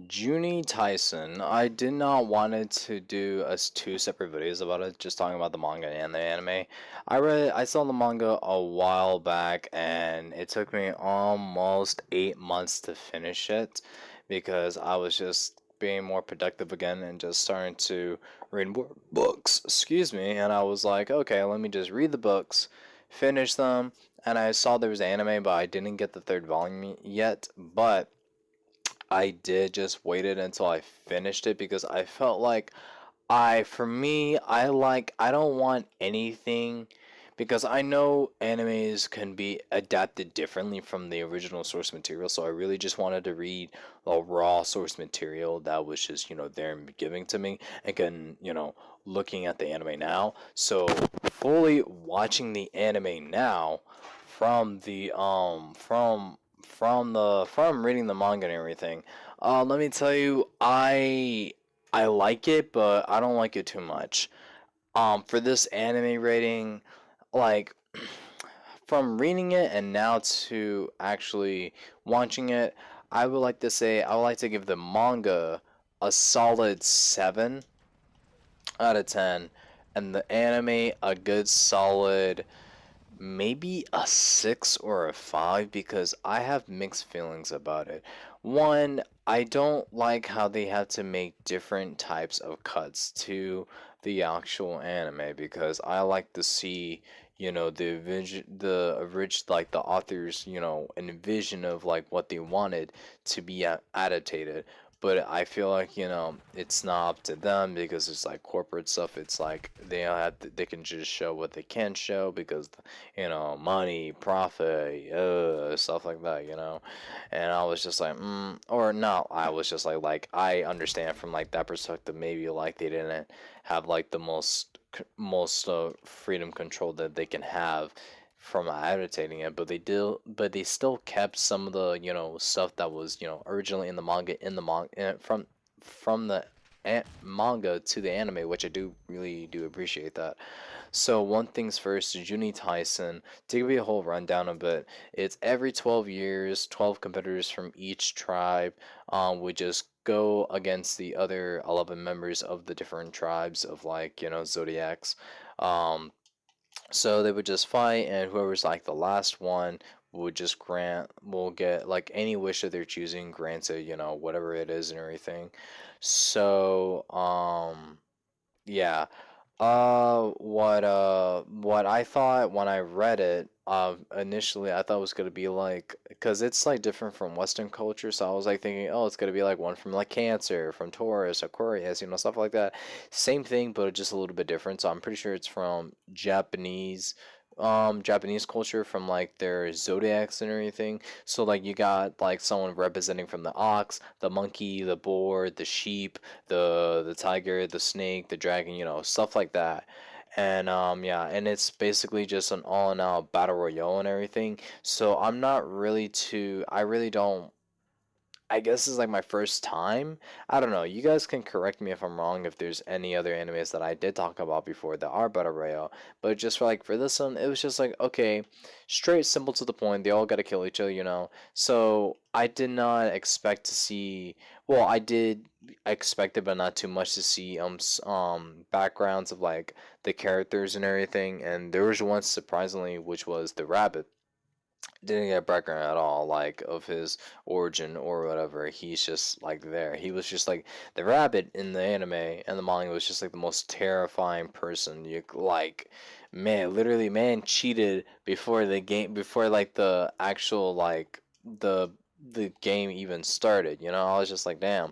Junni Tasien. I did not wanted to do us two separate videos about it, just talking about the manga and the anime. I saw the manga a while back, and it took me almost 8 months to finish it because I was just being more productive again and just starting to read more books. Excuse me, and I was like, okay, let me just read the books, finish them, and I saw there was anime, but I didn't get the third volume yet, but I did just waited until I finished it because I felt like for me, I don't want anything because I know animes can be adapted differently from the original source material, so I really just wanted to read the raw source material that was just, there and giving to me and can, looking at the anime now. So fully watching the anime now from the from reading the manga and everything. Let me tell you, I like it, but I don't like it too much. For this anime rating, like from reading it and now to actually watching it, I would like to give the manga a solid 7 out of 10, and the anime a good solid maybe a 6 or a 5 because I have mixed feelings about it. One, I don't like how they have to make different types of cuts to the actual anime because I like to see, like the authors, envision of like what they wanted to be adapted. But I feel like it's not up to them because it's like corporate stuff. It's like they can just show what they can show because money, profit, stuff like that. And I was just like, or no, I was just like I understand from like that perspective. Maybe like they didn't have like the most freedom control that they can have from adaptating it, but they still kept some of the stuff that was originally in the manga from the manga to the anime, which I do really do appreciate that. So one thing's first, Junni Tasien, to give you a whole rundown of it, it's every 12 years, 12 competitors from each tribe would just go against the other 11 members of the different tribes of like, zodiacs. Um, so they would just fight, and whoever's like the last one will get like any wish that they're choosing granted, whatever it is and everything. So, yeah. What I thought when I read it, initially I thought it was gonna be like, cause it's like different from Western culture, so I was like thinking, oh, it's gonna be like one from like Cancer, from Taurus, Aquarius, stuff like that. Same thing, but just a little bit different. So I'm pretty sure it's from Japanese culture, from like their zodiacs and everything. So like you got like someone representing from the ox, the monkey, the boar, the sheep, the tiger, the snake, the dragon, stuff like that. And yeah, and it's basically just an all in out battle royale and everything. So I'm not really too I really don't I guess this is like my first time. I don't know. You guys can correct me if I'm wrong if there's any other animes that I did talk about before that are battle royale. But just for this one, it was just like, okay, straight, simple, to the point. They all gotta kill each other. So I did not expect to see. Well, I did expect it, but not too much to see backgrounds of like the characters and everything. And there was one surprisingly, which was the rabbit. Didn't get a background at all, like of his origin or whatever. He's just like there. He was just like the rabbit in the anime, and the manga was just like the most terrifying person. You like, man, literally, man cheated before the game, before like the actual like the game even started. I was just like, damn,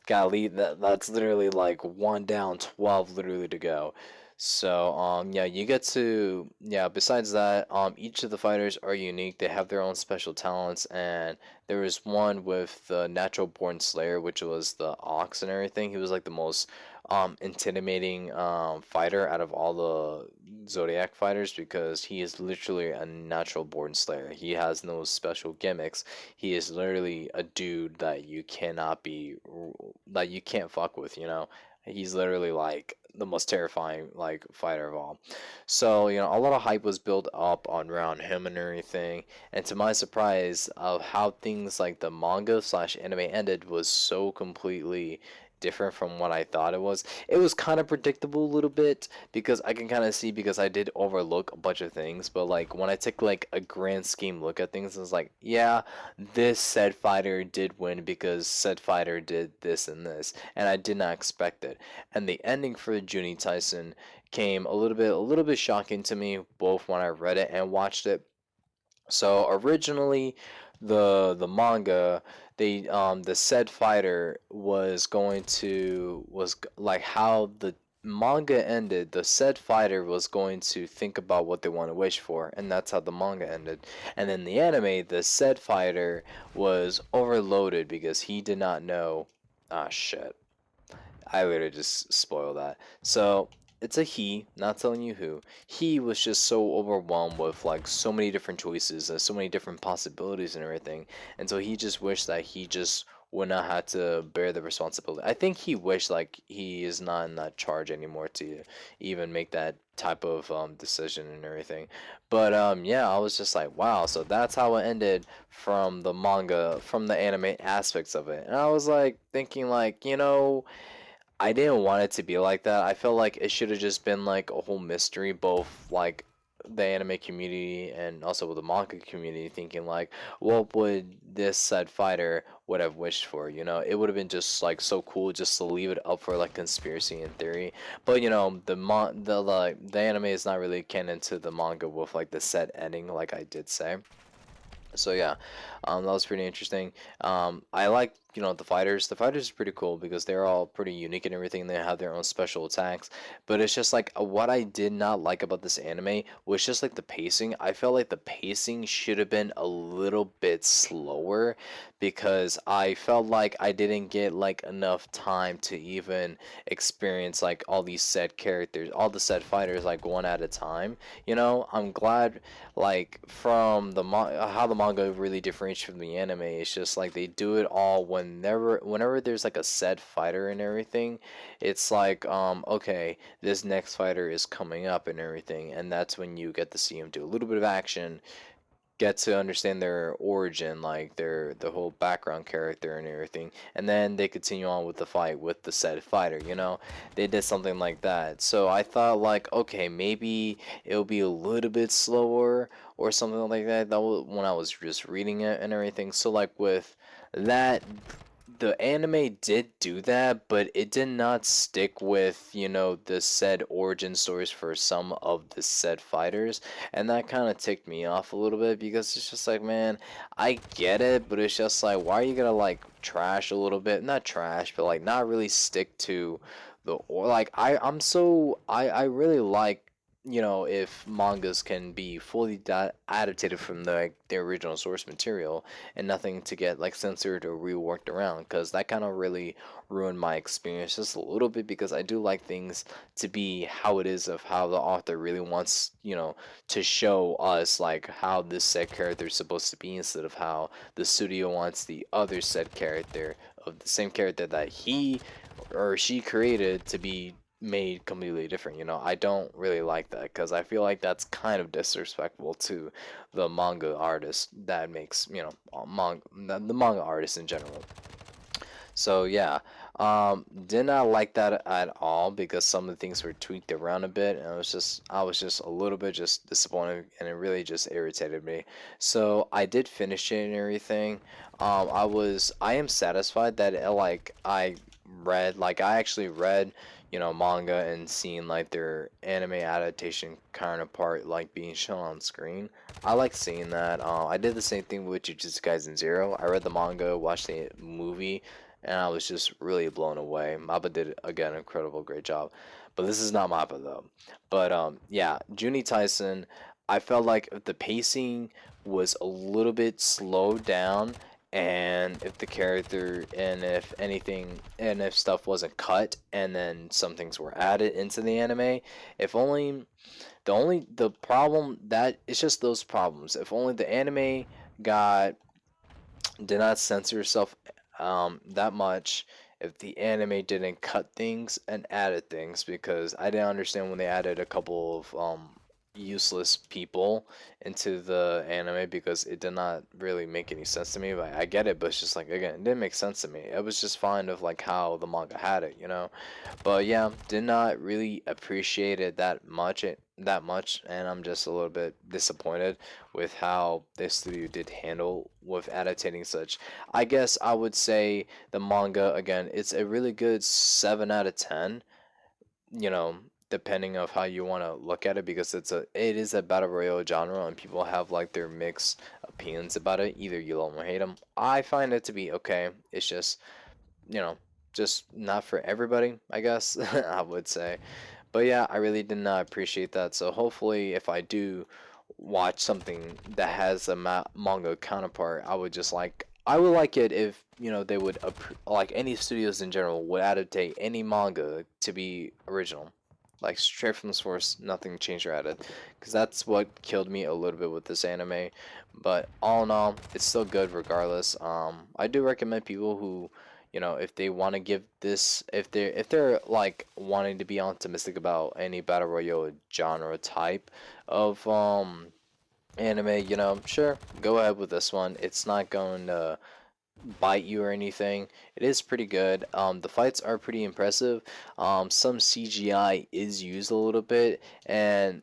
gotta leave that. That's literally like one down, 12 literally to go. So yeah, you get to, yeah, besides that, each of the fighters are unique. They have their own special talents, and there was one with the natural born slayer, which was the ox and everything. He was like the most intimidating fighter out of all the zodiac fighters because he is literally a natural born slayer. He has no special gimmicks. He is literally a dude that you can't fuck with. He's literally like the most terrifying like fighter of all. So a lot of hype was built up on around him and everything. And to my surprise, of how things like the manga slash anime ended was so completely different from what I thought it was. It was kind of predictable a little bit because I can kind of see because I did overlook a bunch of things, but like when I took like a grand scheme look at things, it's like, yeah, this said fighter did win because said fighter did this and this, and I did not expect it. And the ending for Junni Tasien came a little bit shocking to me both when I read it and watched it. So originally, the manga, the said fighter was going to like how the manga ended. The said fighter was going to think about what they want to wish for, and that's how the manga ended. And then the anime, the said fighter was overloaded because he did not know. Ah, shit. I literally just spoiled that. So it's a he, not telling you who. He was just so overwhelmed with like so many different choices and so many different possibilities and everything. And so he just wished that he just would not have to bear the responsibility. I think he wished like he is not in that charge anymore to even make that type of decision and everything. But yeah, I was just like, wow, so that's how it ended from the manga, from the anime aspects of it. And I was like thinking like, I didn't want it to be like that. I felt like it should have just been like a whole mystery, both like the anime community and also with the manga community, thinking like, what would this said fighter would have wished for? It would have been just like so cool just to leave it up for like conspiracy and theory. But the anime is not really canon to the manga with like the set ending, like I did say. So yeah, that was pretty interesting. I like the fighters. The fighters are pretty cool because they're all pretty unique and everything. They have their own special attacks, but it's just like what I did not like about this anime was just like the pacing. I felt like the pacing should have been a little bit slower because I felt like I didn't get like enough time to even experience like all these set characters, all the set fighters like one at a time. I'm glad like from how the manga really differentiates from the anime. It's just like they do it all whenever there's like a set fighter and everything. It's like okay, this next fighter is coming up and everything, and that's when you get to see him do a little bit of action, get to understand their origin, like the whole background character and everything, and then they continue on with the fight with the said fighter. They did something like that. So I thought like, okay, maybe it'll be a little bit slower or something like that. That was when I was just reading it and everything. So like with that, the anime did do that, but it did not stick with, the said origin stories for some of the said fighters. And that kind of ticked me off a little bit because it's just like, man, I get it, but it's just like, why are you gonna like trash a little bit? Not trash, but like not really stick to or like I really like if mangas can be fully adapted from the original source material and nothing to get like censored or reworked around, because that kind of really ruined my experience just a little bit, because I do like things to be how it is, of how the author really wants to show us like how this said character is supposed to be, instead of how the studio wants the other said character of the same character that he or she created to be made completely different. I don't really like that because I feel like that's kind of disrespectful to the manga artist that makes the manga artist in general. So yeah, did not like that at all because some of the things were tweaked around a bit, and I was just a little bit just disappointed, and it really just irritated me. So I did finish it and everything. I am satisfied that I actually read manga and seeing like their anime adaptation counterpart like being shown on screen. I like seeing that. I did the same thing with Jujutsu Kaisen Zero. I read the manga, watched the movie, and I was just really blown away. Mappa did again an incredible great job. But this is not Mappa though. But yeah, Junni Taisen, I felt like the pacing was a little bit slowed down, and if the character and if anything and if stuff wasn't cut and then some things were added into the anime, if only the problem that it's just those problems. If only the anime got did not censor itself that much, if the anime didn't cut things and added things, because I didn't understand when they added a couple of useless people into the anime, because it did not really make any sense to me. Like, I get it, but it's just like, again, it didn't make sense to me. It was just fine of like how the manga had it, you know. But yeah, did not really appreciate it that much, and I'm just a little bit disappointed with how this studio did handle with adapting such. I guess I would say the manga, again, it's a really good 7 out of 10, you know, depending of how you want to look at it, because it is a battle royale genre, and people have like their mixed opinions about it. Either you love them or hate them. I find it to be okay. It's just, you know, just not for everybody, I guess. I would say. But yeah, I really did not appreciate that. So hopefully, if I do watch something that has a manga counterpart, I would like it if, you know, they would like any studios in general would adaptate any manga to be original, like straight from the source, nothing changed or added, because that's what killed me a little bit with this anime. But all in all, it's still good regardless. I do recommend people who, you know, if they want to give this, if they're like wanting to be optimistic about any battle royale genre type of anime, you know, sure, go ahead with this one. It's not going to bite you or anything. It is pretty good. The fights are pretty impressive. Some CGI is used a little bit, and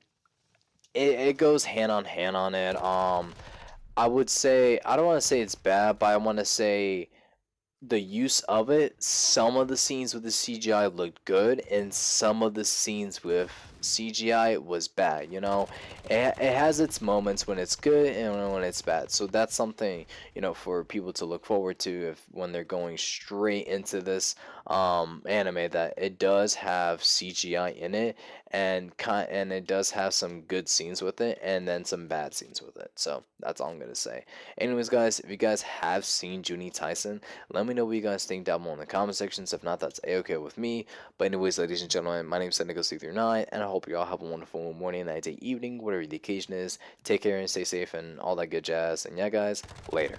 it goes hand on it. I would say, I don't want to say it's bad, but I want to say the use of it, some of the scenes with the CGI looked good, and some of the scenes with CGI was bad. You know, it has its moments when it's good and when it's bad. So that's something, you know, for people to look forward to if when they're going straight into this anime, that it does have CGI in it, and it does have some good scenes with it, and then some bad scenes with it. So that's all I'm gonna say. Anyways, guys, if you guys have seen Junni Tasien, let me know what you guys think down below in the comment sections. If not, that's a-okay with me. But anyways, ladies and gentlemen, my name is Cynical639, and I hope you all have a wonderful morning, night, day, evening, whatever the occasion is. Take care and stay safe and all that good jazz. And yeah, guys, later.